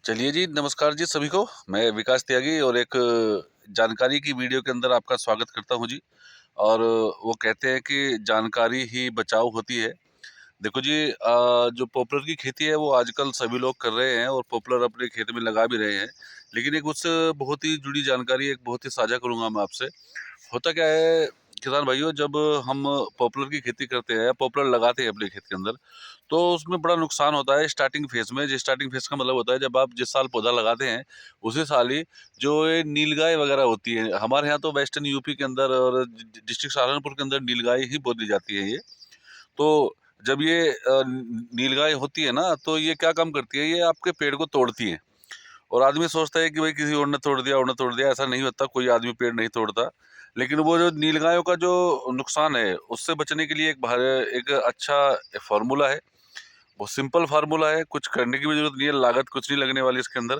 चलिए जी, नमस्कार जी सभी को। मैं विकास त्यागी और एक जानकारी की वीडियो के अंदर आपका स्वागत करता हूँ जी। और वो कहते हैं कि जानकारी ही बचाव होती है। देखो जी, जो पॉपुलर की खेती है वो आजकल सभी लोग कर रहे हैं और पॉपुलर अपने खेत में लगा भी रहे हैं। लेकिन एक उससे बहुत ही जुड़ी जानकारी एक बहुत ही साझा करूँगा मैं आपसे। होता क्या है किसान भाइयों, जब हम पॉपुलर की खेती करते हैं, पॉपुलर लगाते हैं अपने खेत के अंदर, तो उसमें बड़ा नुकसान होता है स्टार्टिंग फेज में। जो स्टार्टिंग फेज का मतलब होता है जब आप जिस साल पौधा लगाते हैं उसी साल ही जो ये नीलगाय वगैरह होती है, हमारे यहाँ तो वेस्टर्न यूपी के अंदर और डिस्ट्रिक्ट सहारनपुर के अंदर नीलगाय ही बोली जाती है ये। तो जब ये नीलगाय होती है ना, तो ये क्या काम करती है, ये आपके पेड़ को तोड़ती है। और आदमी सोचता है कि भाई किसी और ने तोड़ दिया, ऐसा नहीं होता, कोई आदमी पेड़ नहीं तोड़ता। लेकिन वो जो नीलगायों का जो नुकसान है उससे बचने के लिए एक अच्छा फार्मूला है। बहुत सिंपल फार्मूला है, कुछ करने की भी जरूरत नहीं है, लागत कुछ नहीं लगने वाली इसके अंदर।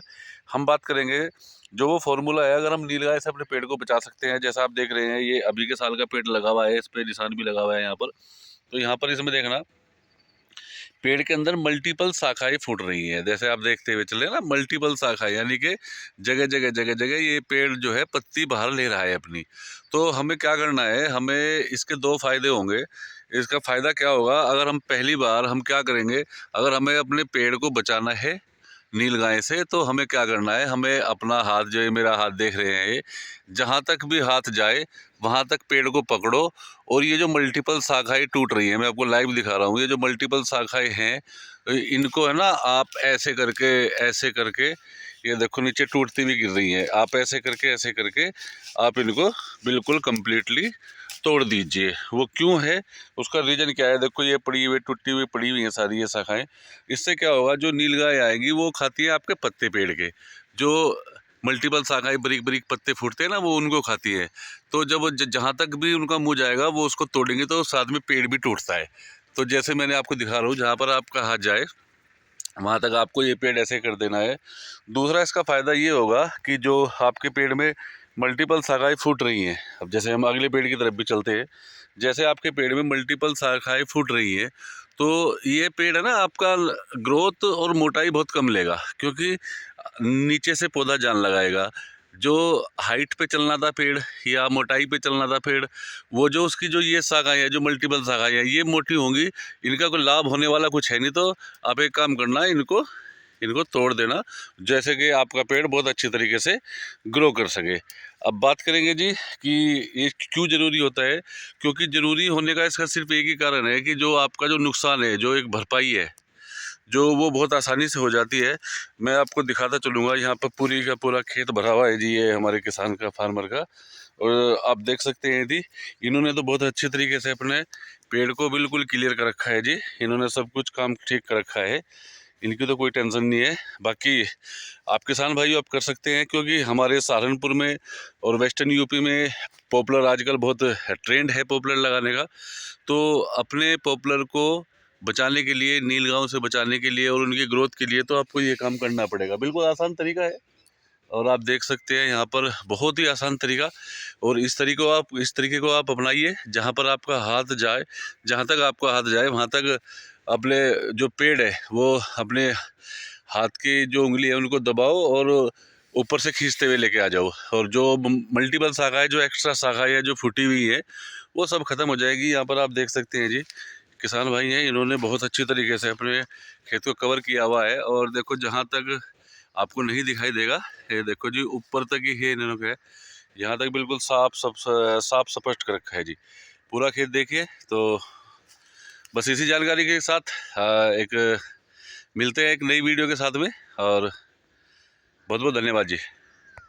हम बात करेंगे जो वो फार्मूला है, अगर हम नीलगाय से अपने पेड़ को बचा सकते हैं। जैसा आप देख रहे हैं, ये अभी के साल का पेड़ लगा हुआ है, इस पे निशान भी लगा हुआ है यहाँ पर। तो यहाँ पर इसमें देखना, पेड़ के अंदर मल्टीपल शाखाएं फूट रही हैं। जैसे आप देखते हुए चले ना, मल्टीपल शाखाएं, यानी कि जगह जगह ये पेड़ जो है पत्ती बाहर ले रहा है अपनी। तो हमें क्या करना है, हमें इसके दो फायदे होंगे। इसका फायदा क्या होगा, अगर हम पहली बार हम क्या करेंगे, अगर हमें अपने पेड़ को बचाना है नीलगाय से, तो हमें क्या करना है, हमें अपना हाथ, जो ये मेरा हाथ देख रहे हैं, ये जहाँ तक भी हाथ जाए वहाँ तक पेड़ को पकड़ो। और ये जो मल्टीपल शाखाएं टूट रही हैं, मैं आपको लाइव दिखा रहा हूँ, ये जो मल्टीपल शाखाएं हैं, इनको है ना आप ऐसे करके ये देखो नीचे टूटती हुई गिर रही हैं। आप ऐसे करके आप इनको बिल्कुल कंप्लीटली तोड़ दीजिए। वो क्यों है, उसका रीज़न क्या है, देखो ये पड़ी हुई टूटी हुई पड़ी हुई हैं सारी ये शाखाएं। इससे क्या होगा, जो नीलगाय आएगी वो खाती है आपके पत्ते, पेड़ के जो मल्टीपल शाखाएं बारीक बारीक पत्ते फूटते हैं ना, वो उनको खाती है। तो जब जहाँ तक भी उनका मुंह जाएगा वो उसको तोड़ेंगे, तो साथ में पेड़ भी टूटता है। तो जैसे मैंने आपको दिखा रहा हूँ, जहाँ पर आपका हाथ जाए वहाँ तक आपको ये पेड़ ऐसे कर देना है। दूसरा इसका फ़ायदा ये होगा कि जो आपके पेड़ में मल्टीपल शाखाएं फूट रही हैं, अब जैसे हम अगले पेड़ की तरफ भी चलते हैं, जैसे आपके पेड़ में मल्टीपल शाखाएं फूट रही हैं, तो ये पेड़ है ना आपका ग्रोथ और मोटाई बहुत कम लेगा, क्योंकि नीचे से पौधा जान लगाएगा। जो हाइट पे चलना था पेड़ या मोटाई पे चलना था पेड़, वो जो उसकी जो ये शाखाएं हैं, जो मल्टीपल शाखाएं हैं, ये मोटी होंगी, इनका कोई लाभ होने वाला कुछ है नहीं। तो आप एक काम करना, इनको इनको तोड़ देना, जैसे कि आपका पेड़ बहुत अच्छी तरीके से ग्रो कर सके। अब बात करेंगे जी कि ये क्यों ज़रूरी होता है। क्योंकि ज़रूरी होने का इसका सिर्फ एक ही कारण है कि जो आपका जो नुकसान है, जो एक भरपाई है, जो वो बहुत आसानी से हो जाती है। मैं आपको दिखाता चलूँगा, यहाँ पर पूरी का पूरा खेत भरा हुआ है जी, ये हमारे किसान का, फार्मर का। और आप देख सकते हैं जी, इन्होंने तो बहुत अच्छे तरीके से अपने पेड़ को बिल्कुल क्लियर कर रखा है जी। इन्होंने सब कुछ काम ठीक कर रखा है, इनकी तो कोई टेंशन नहीं है। बाकी आप किसान भाई आप कर सकते हैं, क्योंकि हमारे सहारनपुर में और वेस्टर्न यूपी में पॉपुलर आजकल बहुत ट्रेंड है पॉपुलर लगाने का। तो अपने पॉपुलर को बचाने के लिए, नीलगांव से बचाने के लिए और उनकी ग्रोथ के लिए, तो आपको ये काम करना पड़ेगा। बिल्कुल आसान तरीका है, और आप देख सकते हैं यहाँ पर बहुत ही आसान तरीका। और इस तरीके को आप अपनाइए, जहाँ पर आपका हाथ जाए, जहाँ तक आपका हाथ जाए वहाँ तक अपने जो पेड़ है वो अपने हाथ की जो उंगली है उनको दबाओ और ऊपर से खींचते हुए लेके आ जाओ। और जो मल्टीपल शाखाएं, जो एक्स्ट्रा शाखाएं है जो फूटी हुई है, वो सब खत्म हो जाएगी। यहाँ पर आप देख सकते हैं जी, किसान भाई हैं, इन्होंने बहुत अच्छी तरीके से अपने खेत को कवर किया हुआ है। और देखो जहाँ तक आपको नहीं दिखाई देगा, ये देखो जी ऊपर तक ही है इन्होंने क्या, यहाँ तक बिल्कुल साफ स्पष्ट कर रखा है जी पूरा खेत। देखिए, तो बस इसी जानकारी के साथ एक मिलते हैं एक नई वीडियो के साथ में। और बहुत बहुत धन्यवाद जी।